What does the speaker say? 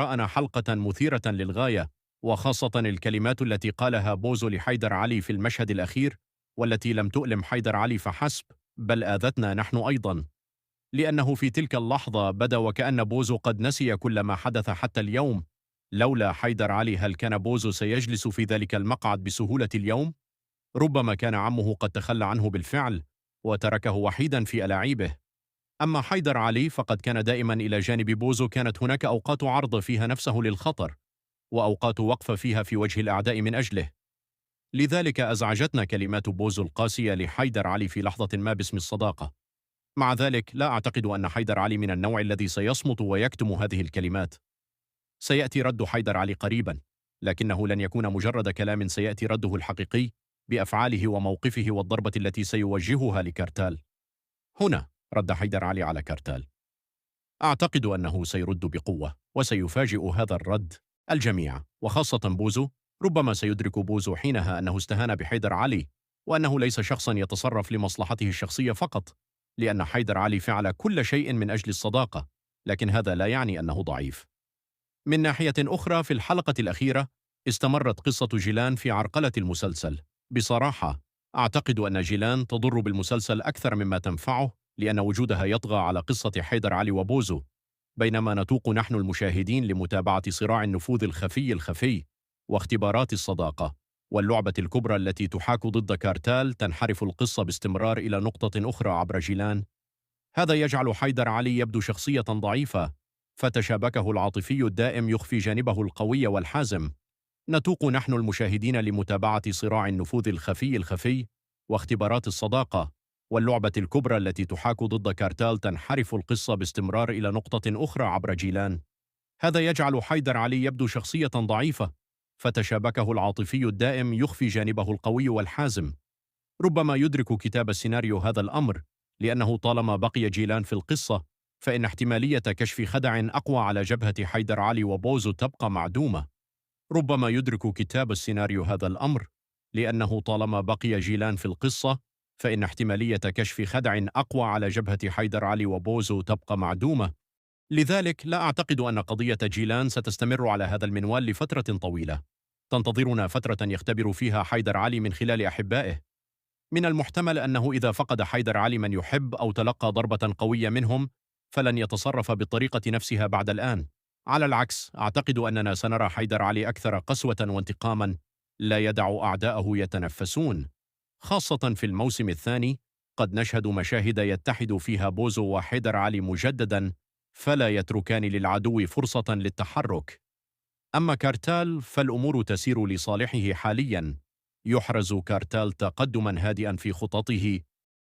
وراءنا حلقة مثيرة للغاية، وخاصة الكلمات التي قالها بوزو لحيدر علي في المشهد الأخير، والتي لم تؤلم حيدر علي فحسب، بل آذتنا نحن أيضا، لأنه في تلك اللحظة بدا وكأن بوزو قد نسي كل ما حدث حتى اليوم. لولا حيدر علي، هل كان بوزو سيجلس في ذلك المقعد بسهولة اليوم؟ ربما كان عمه قد تخلى عنه بالفعل وتركه وحيدا في ألاعيبه. أما حيدر علي فقد كان دائما إلى جانب بوزو. كانت هناك أوقات عرض فيها نفسه للخطر، وأوقات وقف فيها في وجه الأعداء من أجله. لذلك أزعجتنا كلمات بوزو القاسية لحيدر علي في لحظة ما باسم الصداقة. مع ذلك لا أعتقد أن حيدر علي من النوع الذي سيصمت ويكتم هذه الكلمات. سيأتي رد حيدر علي قريبا، لكنه لن يكون مجرد كلام، سيأتي رده الحقيقي بأفعاله وموقفه والضربة التي سيوجهها لكارتال. هنا رد حيدر علي على كارتال. أعتقد أنه سيرد بقوة، وسيفاجئ هذا الرد الجميع، وخاصة بوزو. ربما سيدرك بوزو حينها أنه استهان بحيدر علي، وأنه ليس شخصا يتصرف لمصلحته الشخصية فقط، لأن حيدر علي فعل كل شيء من أجل الصداقة، لكن هذا لا يعني أنه ضعيف. من ناحية أخرى، في الحلقة الأخيرة استمرت قصة جيلان في عرقلة المسلسل. بصراحة أعتقد أن جيلان تضر بالمسلسل أكثر مما تنفعه، لأن وجودها يطغى على قصة حيدر علي وبوزو، بينما نتوق نحن المشاهدين لمتابعة صراع النفوذ الخفي واختبارات الصداقة واللعبة الكبرى التي تحاك ضد كارتال. تنحرف القصة باستمرار إلى نقطة أخرى عبر جيلان. هذا يجعل حيدر علي يبدو شخصية ضعيفة، فتشابكه العاطفي الدائم يخفي جانبه القوي والحازم. نتوق نحن المشاهدين لمتابعة صراع النفوذ الخفي واختبارات الصداقة واللعبة الكبرى التي تحاك ضد كارتال. تنحرف القصة باستمرار إلى نقطة أخرى عبر جيلان. هذا يجعل حيدر علي يبدو شخصية ضعيفة، فتشابكه العاطفي الدائم يخفي جانبه القوي والحازم. ربما يدرك كتاب السيناريو هذا الأمر، لأنه طالما بقي جيلان في القصة، فإن احتمالية كشف خدع أقوى على جبهة حيدر علي وبوزو تبقى معدومة. ربما يدرك كتاب السيناريو هذا الأمر، لأنه طالما بقي جيلان في القصة، فإن احتمالية كشف خدع أقوى على جبهة حيدر علي وبوزو تبقى معدومة. لذلك لا أعتقد أن قضية جيلان ستستمر على هذا المنوال لفترة طويلة. تنتظرنا فترة يختبر فيها حيدر علي من خلال أحبائه. من المحتمل أنه إذا فقد حيدر علي من يحب أو تلقى ضربة قوية منهم، فلن يتصرف بالطريقة نفسها بعد الآن. على العكس، أعتقد أننا سنرى حيدر علي أكثر قسوة وانتقاما، لا يدع أعداءه يتنفسون. خاصة في الموسم الثاني قد نشهد مشاهد يتحد فيها بوزو وحيدر علي مجددا، فلا يتركان للعدو فرصة للتحرك. أما كارتال فالأمور تسير لصالحه حاليا. يحرز كارتال تقدما هادئا في خططه،